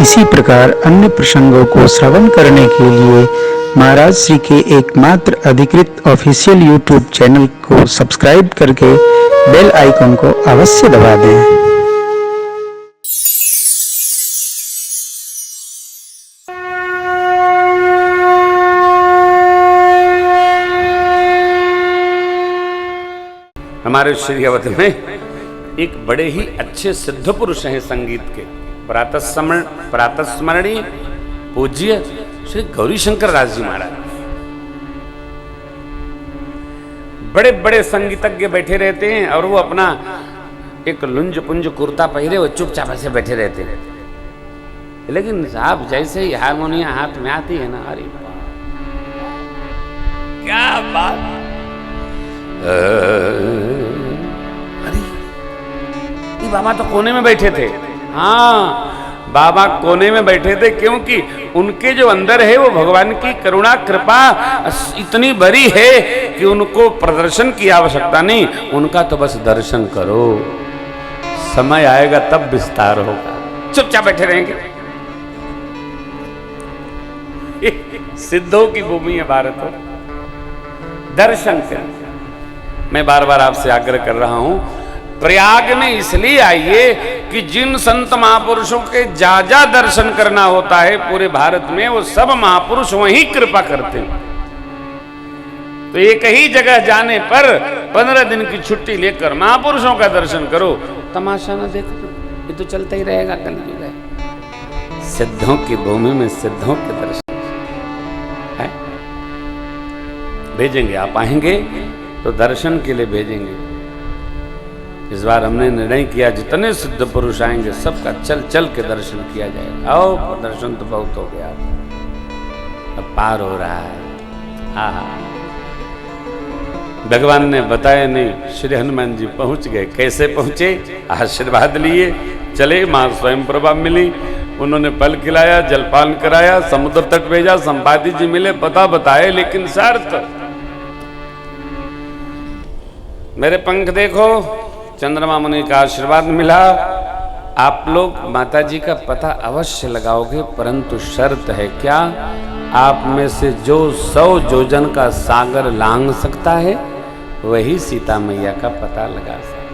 इसी प्रकार अन्य प्रसंगों को श्रवण करने के लिए महाराज श्री के एकमात्र अधिकृत ऑफिशियल यूट्यूब चैनल को सब्सक्राइब करके बेल आइकन को अवश्य दबा दें। हमारे श्री अवध में एक बड़े ही अच्छे सिद्ध पुरुष हैं संगीत के, प्रातस्मरणीय पूज्य श्री गौरी शंकर दास जी महाराज। बड़े बड़े संगीतज्ञ बैठे रहते हैं और वो अपना एक लुंज पुंज कुर्ता पहरे वो चुपचाप ऐसे बैठे रहते हैं, लेकिन साहब जैसे ही हारमोनिया हाथ में आती है ना, अरे क्या बात, अरे ये बाबा तो कोने में बैठे थे। हाँ, बाबा कोने में बैठे थे क्योंकि उनके जो अंदर है वो भगवान की करुणा कृपा इतनी बड़ी है कि उनको प्रदर्शन की आवश्यकता नहीं, उनका तो बस दर्शन करो, समय आएगा तब विस्तार होगा, चुपचाप बैठे रहेंगे। सिद्धों की भूमि है भारत, दर्शन करें। मैं बार बार आपसे आग्रह कर रहा हूं, प्रयाग में इसलिए आइए कि जिन संत महापुरुषों के जा दर्शन करना होता है पूरे भारत में, वो सब महापुरुष वहीं कृपा करते हैं। तो एक ही जगह जाने पर 15 दिन की छुट्टी लेकर महापुरुषों का दर्शन करो, तमाशा ना देखो, ये तो चलता ही रहेगा, कलयुग है। सिद्धों की भूमि में सिद्धों के दर्शन है, भेजेंगे। आप आएंगे तो दर्शन के लिए भेजेंगे। इस बार हमने निर्णय किया जितने सिद्ध पुरुष आएंगे सबका चल चल के दर्शन किया जाएगा। आओ, दर्शन तो बहुत हो गया, अब पार हो रहा है। हाँ, भगवान ने बताया नहीं, श्री हनुमान जी पहुंच गए। कैसे पहुंचे? आशीर्वाद लिए चले, मां स्वयं प्रभा मिली, उन्होंने फल खिलाया, जलपान कराया, समुद्र तट भेजा, संपादी जी मिले, पता बताए, लेकिन शर्त, मेरे पंख देखो, चंद्रमा मुनि का आशीर्वाद मिला, आप लोग माता जी का पता अवश्य लगाओगे, परंतु शर्त है क्या? आप में से जो 100 योजन का सागर लांघ सकता है वही सीता मैया का पता लगा सकता है।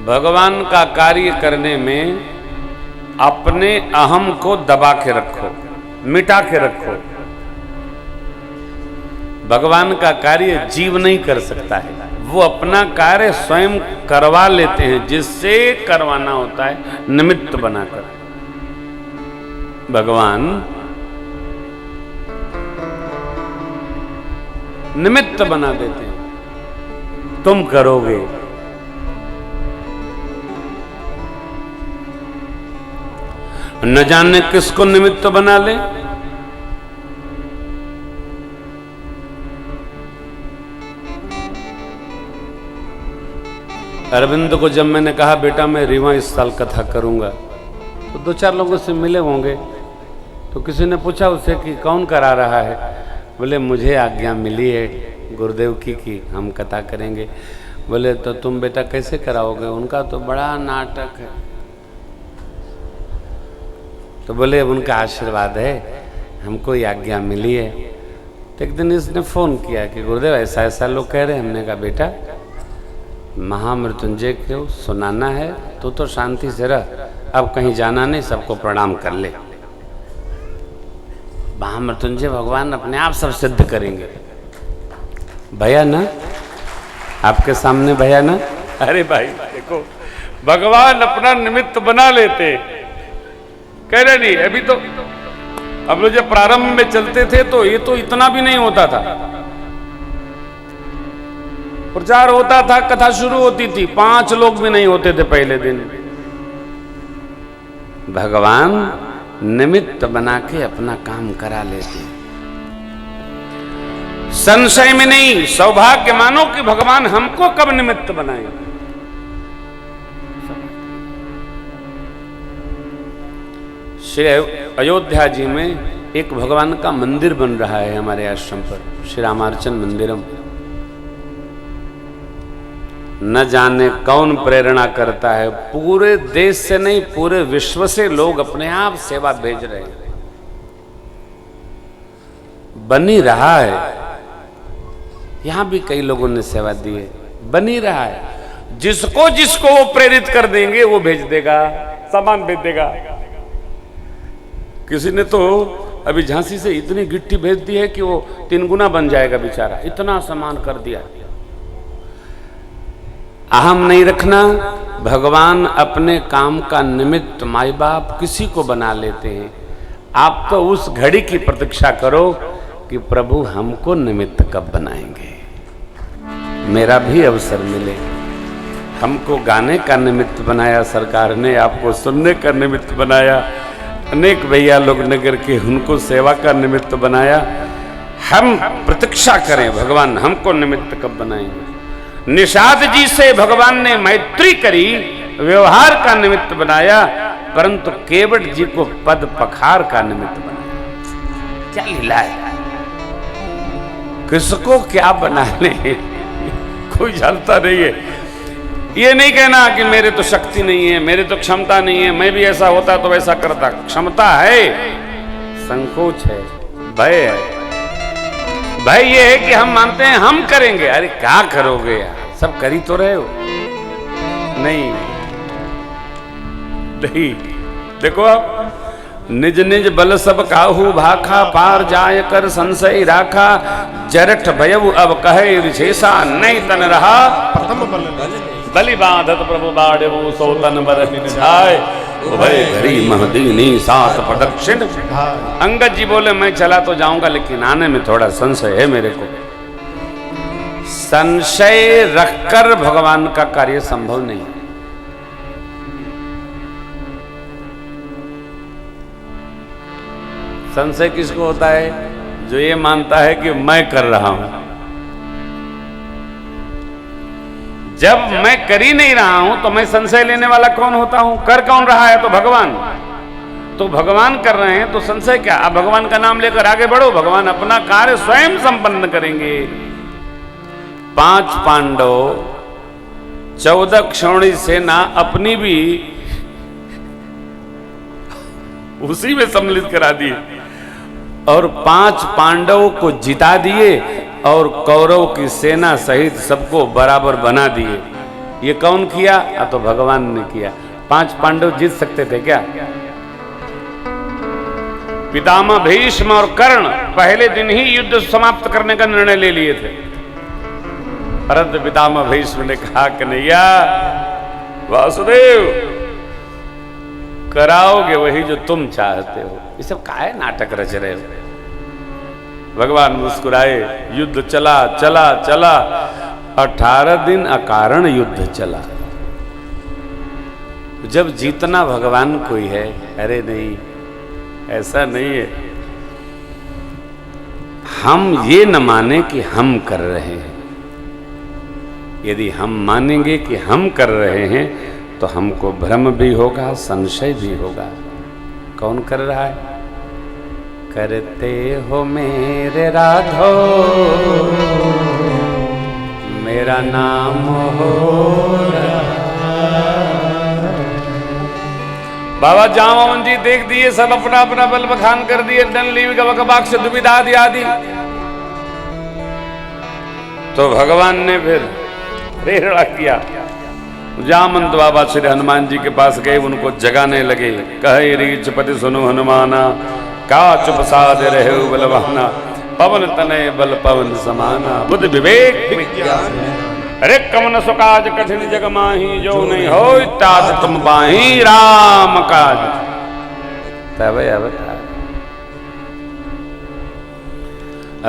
भगवान का कार्य करने में अपने अहम को दबा के रखो, मिटा के रखो। भगवान का कार्य जीव नहीं कर सकता है, वो अपना कार्य स्वयं करवा लेते हैं, जिससे करवाना होता है निमित्त बनाकर। भगवान निमित्त बना देते हैं, तुम करोगे। न जाने किसको निमित्त बना ले। अरविंद को जब मैंने कहा बेटा मैं रीवा इस साल कथा करूंगा, तो 2-4 लोगों से मिले होंगे, तो किसी ने पूछा उससे कि कौन करा रहा है? बोले मुझे आज्ञा मिली है गुरुदेव की कि हम कथा करेंगे। बोले तो तुम बेटा कैसे कराओगे? उनका तो बड़ा नाटक है। तो बोले उनका आशीर्वाद है, हमको ये आज्ञा मिली है। तो एक दिन इसने फ़ोन किया कि गुरुदेव ऐसा ऐसा लोग कह रहे हैं। हमने कहा बेटा महामृत्युंजय को सुनाना है तो शांति से रह, अब कहीं जाना नहीं, सबको प्रणाम कर ले। महामृत्युंजय भगवान अपने आप सब सिद्ध करेंगे। भैया ना, आपके सामने भैया ना, अरे भाई देखो भगवान अपना निमित्त बना लेते। कह रहे नहीं, अभी तो अब लोग जब प्रारंभ में चलते थे तो ये तो इतना भी नहीं होता था। प्रचार होता था, कथा शुरू होती थी, 5 लोग भी नहीं होते थे पहले दिन। भगवान निमित्त बना के अपना काम करा लेते। संशय में नहीं, सौभाग्य मानो कि भगवान हमको कब निमित्त बनाए। श्री अयोध्या जी में एक भगवान का मंदिर बन रहा है हमारे आश्रम पर, श्री रामार्चन मंदिरम। न जाने कौन प्रेरणा करता है। पूरे देश से नहीं, पूरे विश्व से लोग अपने आप सेवा भेज रहे हैं। बन ही रहा है। यहां भी कई लोगों ने सेवा दी है, बन ही रहा है। जिसको जिसको वो प्रेरित कर देंगे वो भेज देगा, सामान भेज देगा। किसी ने तो अभी झांसी से इतनी गिट्टी भेज दी है कि वो 3 गुना बन जाएगा बेचारा, इतना सामान कर दिया। अहम नहीं रखना। भगवान अपने काम का निमित्त माई बाप किसी को बना लेते हैं। आप तो उस घड़ी की प्रतीक्षा करो कि प्रभु हमको निमित्त कब बनाएंगे, मेरा भी अवसर मिले। हमको गाने का निमित्त बनाया सरकार ने, आपको सुनने का निमित्त बनाया। अनेक भैया लोग नगर के, उनको सेवा का निमित्त बनाया। हम प्रतीक्षा करें भगवान हमको निमित्त कब बनाएंगे। निषाद जी से भगवान ने मैत्री करी, व्यवहार का निमित्त बनाया, परंतु केवट जी को पद पखार का निमित्त बनाया। क्या लीला है, किसको क्या बना ले कोई जानता नहीं है। ये नहीं कहना कि मेरे तो शक्ति नहीं है, मेरे तो क्षमता नहीं है, मैं भी ऐसा होता तो वैसा करता। क्षमता है, संकोच है, भय है। भय ये है कि हम मानते हैं हम करेंगे। अरे क्या करोगे यार, सब कर ही तो रहे हो। नहीं नहीं, देखो आप, निज निज बल सब काहू भाखा, पार जाय कर संशय राखा। जरठ भयउ अब कहे विशेषा, नहीं तन रहा प्रथम बलि बाधत प्रभु बाढ़ो सो तन बरहि जाय। भय घड़ी महदीनी सात प्रदक्षिण। अंगद जी बोले मैं चला तो जाऊंगा, लेकिन आने में थोड़ा संशय है मेरे को। संशय रखकर भगवान का कार्य संभव नहीं। संशय किसको होता है? जो ये मानता है कि मैं कर रहा हूं। जब मैं कर ही नहीं रहा हूं तो मैं संशय लेने वाला कौन होता हूं? कर कौन रहा है? तो भगवान। तो भगवान कर रहे हैं तो संशय क्या? अब भगवान का नाम लेकर आगे बढ़ो, भगवान अपना कार्य स्वयं संपन्न करेंगे। 5 पांडव, 14 क्षौणी सेना अपनी भी उसी में सम्मिलित करा दी और 5 पांडवों को जिता दिए और कौरव की सेना सहित सबको बराबर बना दिए। ये कौन किया? तो भगवान ने किया। 5 पांडव जीत सकते थे क्या? पितामह भीष्म और कर्ण पहले दिन ही युद्ध समाप्त करने का निर्णय ले लिए थे, परंतु पितामह भीष्म ने कहा कन्हैया वासुदेव कराओगे वही जो तुम चाहते हो, ये सब काहे नाटक रच रहे हो। भगवान मुस्कुराए। युद्ध चला चला चला, 18 दिन अकारण युद्ध चला। जब जीतना भगवान को ही है। अरे नहीं, ऐसा नहीं है। हम ये न माने कि हम कर रहे हैं। यदि हम मानेंगे कि हम कर रहे हैं तो हमको भ्रम भी होगा, संशय भी होगा। कौन कर रहा है? करते हो मेरे राधो मेरा नाम हो बाबा जामोहन जी देख दिए, सब अपना अपना बल बखान कर दिए। डनलीव गवकबाक्ष दुविधादि आदि। तो भगवान ने फिर प्रेरणा किया। जामंत बाबा श्री हनुमान जी के पास गए, उनको जगाने लगे। कहे रीच पति सुनो हनुमाना, का चुप साध रहे बलवाना। पवन तनय बल पवन समाना, बुद्ध विवेक विज्ञान। अरे कमन सुकाज कठिन जग माही, जो नहीं हो ताज तुम पाही राम काज। तब अवतार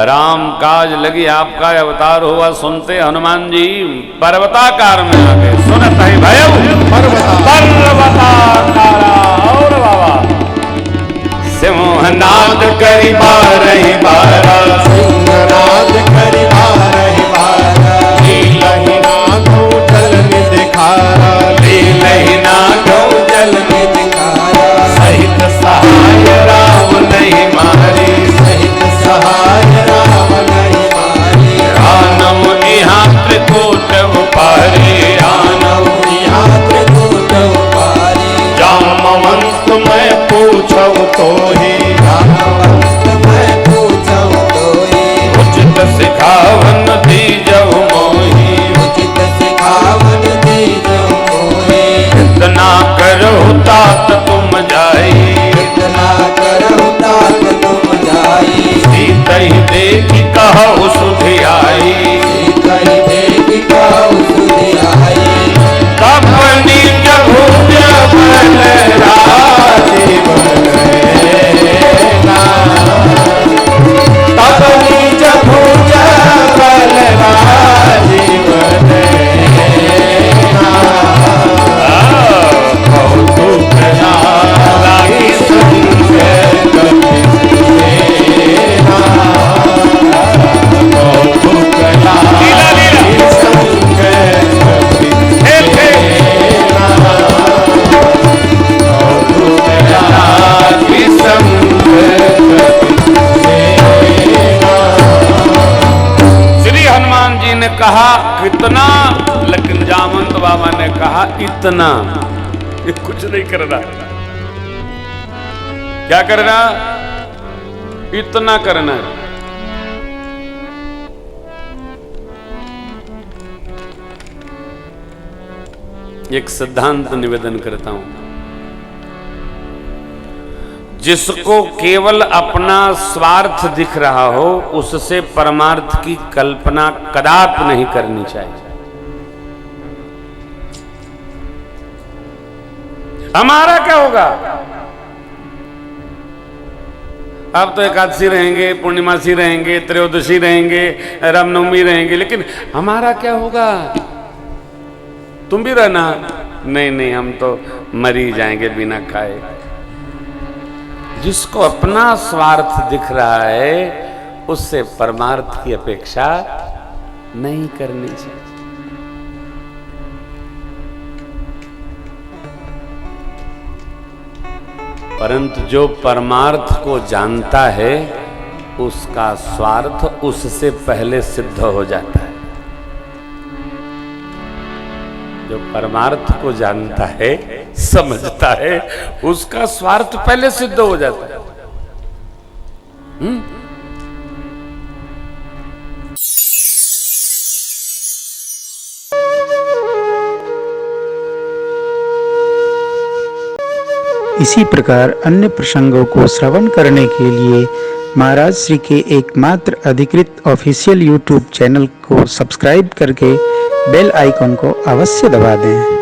राम काज लगी, आपका अवतार हुआ। सुनते हनुमान जी पर्वताकार में आ गए। सुनत है भय पर्वताकारा। और बाबा सिंहनाद करी बारहि बारा, सिंहनाद करी बारहि बारा। लीलहि नाथो जल निधिखारा, लीलहि नाथो जल निधिखारा। सहित सहाय राम नहीं मारी, सहित सहाय राम नहीं मारी। रानम इहाँ त्रिकूट उपारी, तात तुम जाई, कितना करहु तात तुम जाई, सीतहि देखि कहु सुधि आई, सीतहि देखि कहु सुधि आई, तब निज भुज बल राजीव नयना, तब निज भुज बल राजीव नयना, कौतुक नारायण संग कपि सेना, कौतुक नारायण संग कपि सेना, कौतुक नारायण संग कपि सेना। श्री हनुमान जी ने कहा कितना, लेकिन जामवंत बाबा ने कहा इतना। ये कुछ नहीं करना। क्या करना? इतना करना। एक सिद्धांत निवेदन करता हूं, जिसको केवल अपना स्वार्थ दिख रहा हो उससे परमार्थ की कल्पना कदापि नहीं करनी चाहिए। हमारा क्या होगा? अब तो एकादशी रहेंगे, पूर्णिमासी रहेंगे, त्रयोदशी रहेंगे, रामनवमी रहेंगे, लेकिन हमारा क्या होगा? तुम भी रहना। नहीं नहीं, हम तो मर ही जाएंगे बिना खाए। जिसको अपना स्वार्थ दिख रहा है उससे परमार्थ की अपेक्षा नहीं करनी चाहिए। परंतु जो परमार्थ को जानता है उसका स्वार्थ उससे पहले सिद्ध हो जाता है। जो परमार्थ को जानता है, समझता है, उसका स्वार्थ पहले सिद्ध हो जाता है। इसी प्रकार अन्य प्रसंगों को श्रवण करने के लिए महाराज श्री के एकमात्र अधिकृत ऑफिशियल यूट्यूब चैनल को सब्सक्राइब करके बेल आइकन को अवश्य दबा दें।